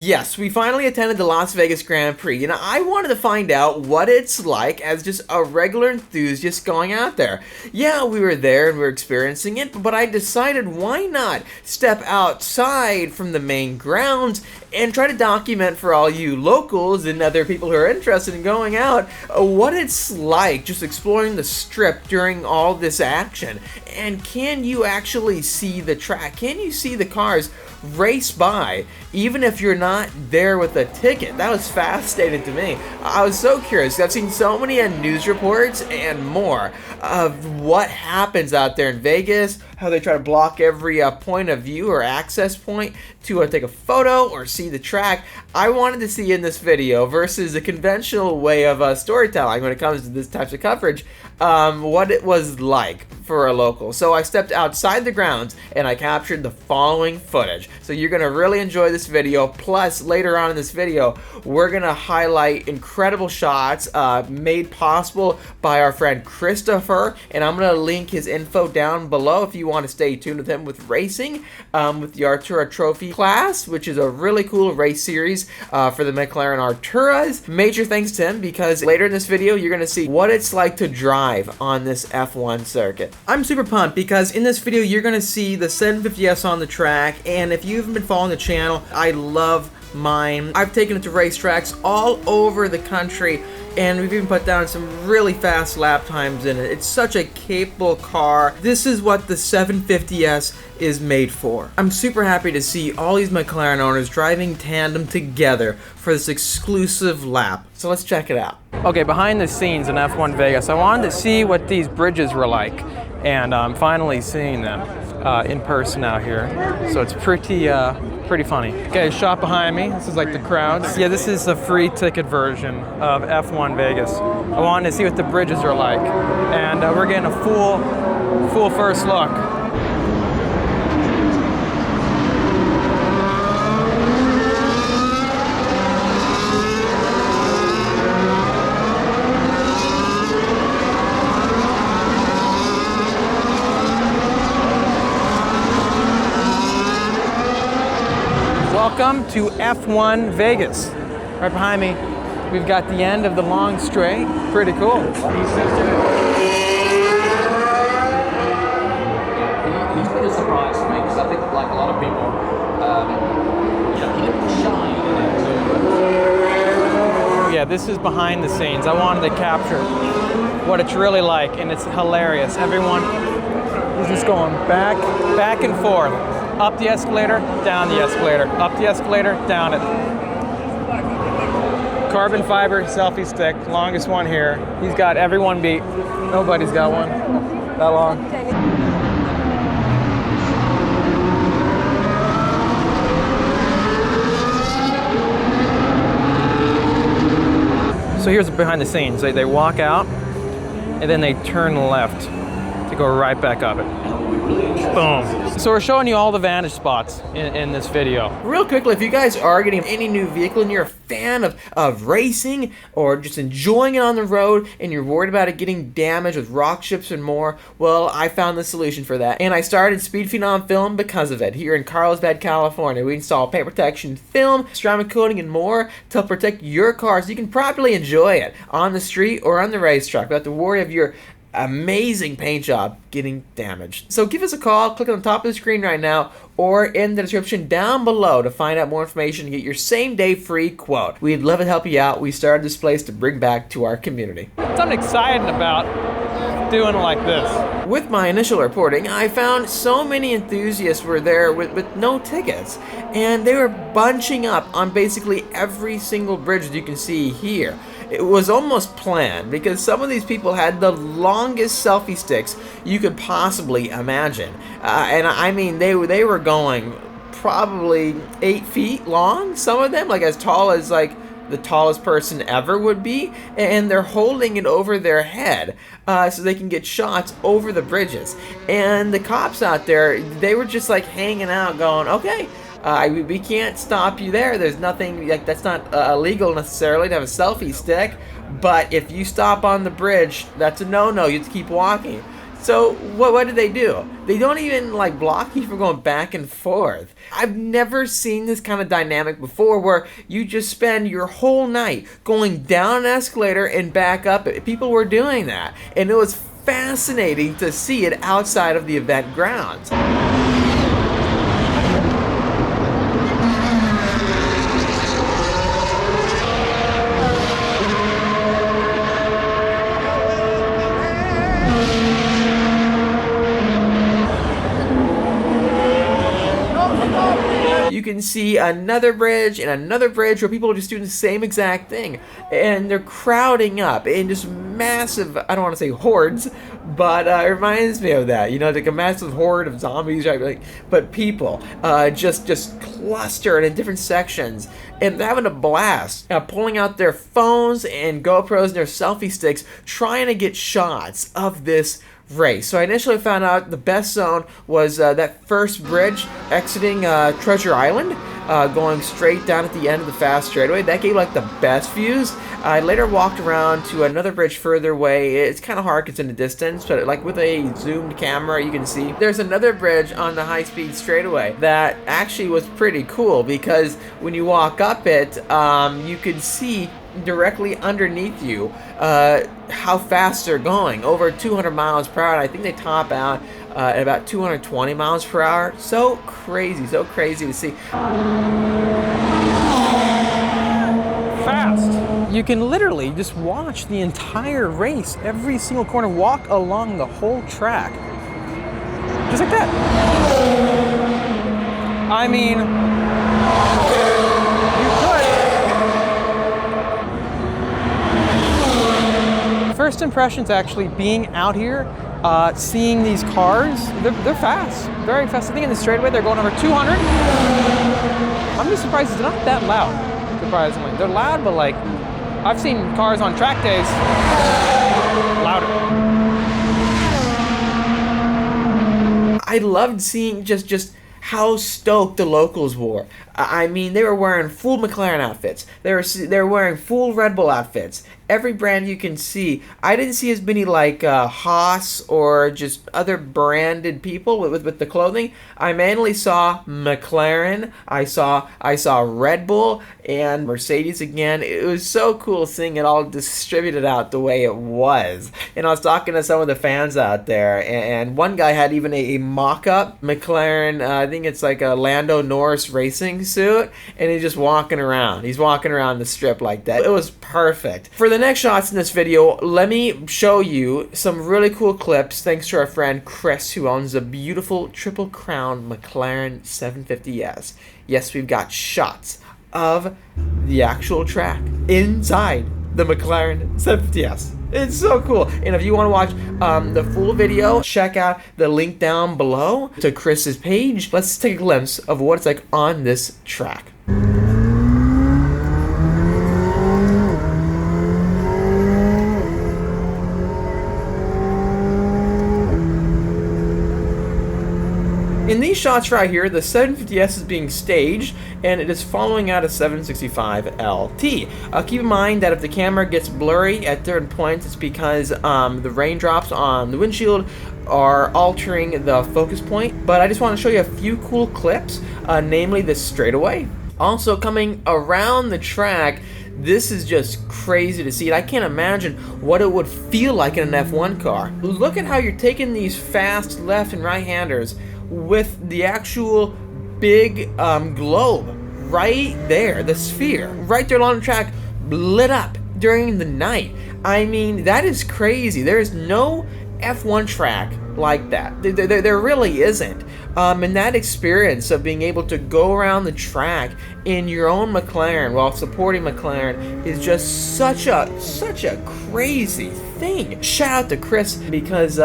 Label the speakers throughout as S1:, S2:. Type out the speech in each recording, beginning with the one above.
S1: Yes, we finally attended the Las Vegas Grand Prix, and I wanted to find out what it's like as just a regular enthusiast going out there. Yeah, we were there and we were experiencing it, but I decided why not step outside from the main grounds and try to document for all you locals and other people who are interested in going out what it's like just exploring the strip during all this action. And can you actually see the track? Can you see the cars race by even if you're not there with a ticket? That was fascinating to me. I was so curious. I've seen so many news reports and more of what happens out there in Vegas, how they try to block every point of view or access point to take a photo or see the track. I wanted to see in this video versus the conventional way of storytelling when it comes to this types of coverage, what it was like for a local. So I stepped outside the grounds and I captured the following footage. So you're gonna really enjoy this video. Plus, later on in this video, we're gonna highlight incredible shots made possible by our friend Christopher, and I'm gonna link his info down below if you want to stay tuned with him with racing, with the Artura Trophy class, which is a really cool race series for the McLaren Arturas. Major thanks to him, because later in this video, you're gonna see what it's like to drive on this F1 circuit. I'm super pumped because in this video, you're gonna see the 750S on the track, and if you haven't been following the channel, I love mine. I've taken it to racetracks all over the country, and we've even put down some really fast lap times in it. It's such a capable car. This is what the 750S is made for. I'm super happy to see all these McLaren owners driving tandem together for this exclusive lap. So let's check it out. Okay, behind the scenes in F1 Vegas, I wanted to see what these bridges were like, and I'm finally seeing them in person out here. So it's pretty funny. Okay, shot behind me. This is like the crowds. Yeah, this is a free ticket version of F1 Vegas. I wanted to see what the bridges are like, and we're getting a full first look. Welcome to F1 Vegas. Right behind me, we've got the end of the long straight. Pretty cool.
S2: He's been a surprise to me, because I think, like a lot of people, he didn't shine in it.
S1: Yeah, this is behind the scenes. I wanted to capture what it's really like, and it's hilarious. Everyone is just going back and forth. Up the escalator, down the escalator, up the escalator, down it. Carbon fiber selfie stick, longest one here. He's got everyone beat. Nobody's got one that long. So here's behind the scenes. They walk out, and then they turn left to go right back up it. Boom. So we're showing you all the vantage spots in this video. Real quickly, if you guys are getting any new vehicle and you're a fan of racing or just enjoying it on the road and you're worried about it getting damaged with rock chips and more, well, I found the solution for that. And I started Speed Phenom Film because of it. Here in Carlsbad, California, we install paint protection film, ceramic coating, and more to protect your car so you can properly enjoy it on the street or on the racetrack without the worry of your amazing paint job getting damaged. So give us a call, click on the top of the screen right now or in the description down below to find out more information and get your same-day free quote. We'd love to help you out. We started this place to bring back to our community. Something exciting about doing like this. With my initial reporting, I found so many enthusiasts were there with no tickets, and they were bunching up on basically every single bridge that you can see here. It was almost planned because some of these people had the longest selfie sticks you could possibly imagine. And I mean, they were going probably 8 feet long, some of them, like as tall as like the tallest person ever would be, and they're holding it over their head so they can get shots over the bridges. And the cops out there, they were just like hanging out going, okay, we can't stop you there. There's nothing, like, that's not illegal necessarily to have a selfie stick, but if you stop on the bridge, that's a no-no. You have to keep walking. So what do? They don't even like block you from going back and forth. I've never seen this kind of dynamic before where you just spend your whole night going down an escalator and back up it. People were doing that, and it was fascinating to see it outside of the event grounds. You can see another bridge and another bridge where people are just doing the same exact thing, and they're crowding up in just massive, I don't want to say hordes, but it reminds me of that, you know, like a massive horde of zombies, right? Like, but people just clustered in different sections, and they're having a blast, pulling out their phones and GoPros and their selfie sticks, trying to get shots of this race. So I initially found out the best zone was that first bridge exiting Treasure Island, going straight down at the end of the fast straightaway. That gave like the best views. I later walked around to another bridge further away. It's kind of hard because it's in the distance, but like with a zoomed camera you can see there's another bridge on the high-speed straightaway that actually was pretty cool, because when you walk up it, you could see directly underneath you how fast they're going, over 200 miles per hour. I think they top out at about 220 miles per hour. So crazy to see. Fast. You can literally just watch the entire race, every single corner, walk along the whole track. Just like that. I mean, you could. First impressions actually being out here, seeing these cars, they're fast, very fast. I think in the straightaway they're going over 200. I'm just surprised it's not that loud, surprisingly. They're loud, but like, I've seen cars on track days louder. I loved seeing just how stoked the locals were. I mean, they were wearing full McLaren outfits. They were wearing full Red Bull outfits. Every brand you can see. I didn't see as many like Haas or just other branded people with the clothing. I mainly saw McLaren. I saw Red Bull and Mercedes again. It was so cool seeing it all distributed out the way it was. And I was talking to some of the fans out there, and one guy had even a mock-up McLaren, I think it's like a Lando Norris racing suit, and he's just walking around. He's walking around the strip like that. It was perfect. For the next shots in this video, let me show you some really cool clips thanks to our friend Chris, who owns a beautiful Triple Crown McLaren 750S. Yes, we've got shots of the actual track inside the McLaren 750S. It's so cool. And if you want to watch the full video, check out the link down below to Chris's page. Let's take a glimpse of what it's like on this track. In these shots right here, the 750S is being staged, and it is following out a 765 LT. Keep in mind that if the camera gets blurry at certain points, it's because the raindrops on the windshield are altering the focus point. But I just want to show you a few cool clips, namely this straightaway. Also coming around the track, this is just crazy to see. I can't imagine what it would feel like in an F1 car. Look at how you're taking these fast left and right-handers with the actual big globe right there, the sphere, right there along the track, lit up during the night. I mean, that is crazy. There is no F1 track like that. There really isn't. And that experience of being able to go around the track in your own McLaren while supporting McLaren is just such a crazy thing. Shout out to Chris, because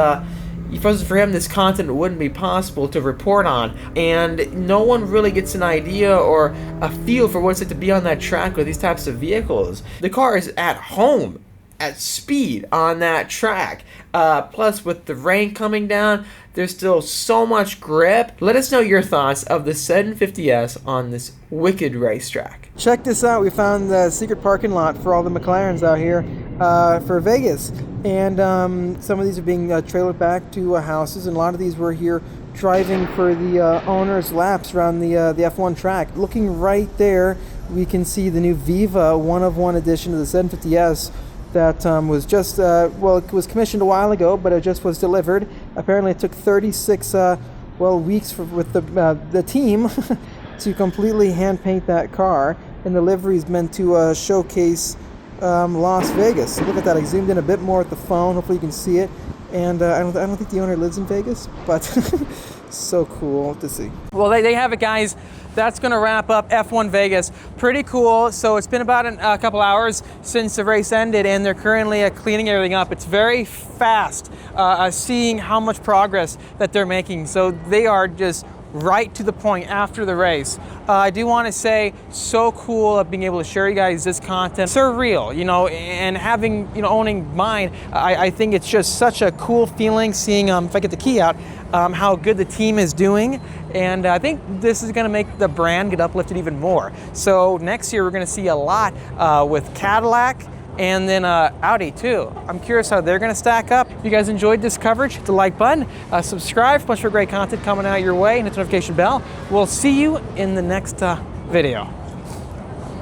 S1: if it wasn't for him, this content wouldn't be possible to report on, and no one really gets an idea or a feel for what it's like to be on that track with these types of vehicles. The car is at home, at speed on that track. Plus, with the rain coming down, there's still so much grip. Let us know your thoughts of the 750S on this wicked racetrack.
S3: Check this out. We found the secret parking lot for all the McLarens out here. for Vegas. And some of these are being trailered back to houses, and a lot of these were here driving for the owners' laps around the F1 track. Looking right there, we can see the new Viva one-of-one edition of the 750S that was just, well, it was commissioned a while ago, but it just was delivered. Apparently it took 36 weeks with the team to completely hand paint that car, and the livery is meant to showcase Las Vegas. So look at that. I zoomed in a bit more with the phone. Hopefully you can see it. And I don't think the owner lives in Vegas, but so cool to see. Well, they have it, guys. That's going to wrap up F1 Vegas. Pretty cool. So it's been about a couple hours since the race ended, and they're currently cleaning everything up. It's very fast seeing how much progress that they're making. So they are just right to the point after the race. I do want to say, so cool of being able to share you guys this content. Surreal, you know, and having, you know, owning mine, I think it's just such a cool feeling seeing, if I get the key out, how good the team is doing. And I think this is going to make the brand get uplifted even more. So next year we're going to see a lot with Cadillac, and then Audi too. I'm curious how they're gonna stack up. If you guys enjoyed this coverage, hit the like button, subscribe for much more great content coming out your way, and hit the notification bell. We'll see you in the next video.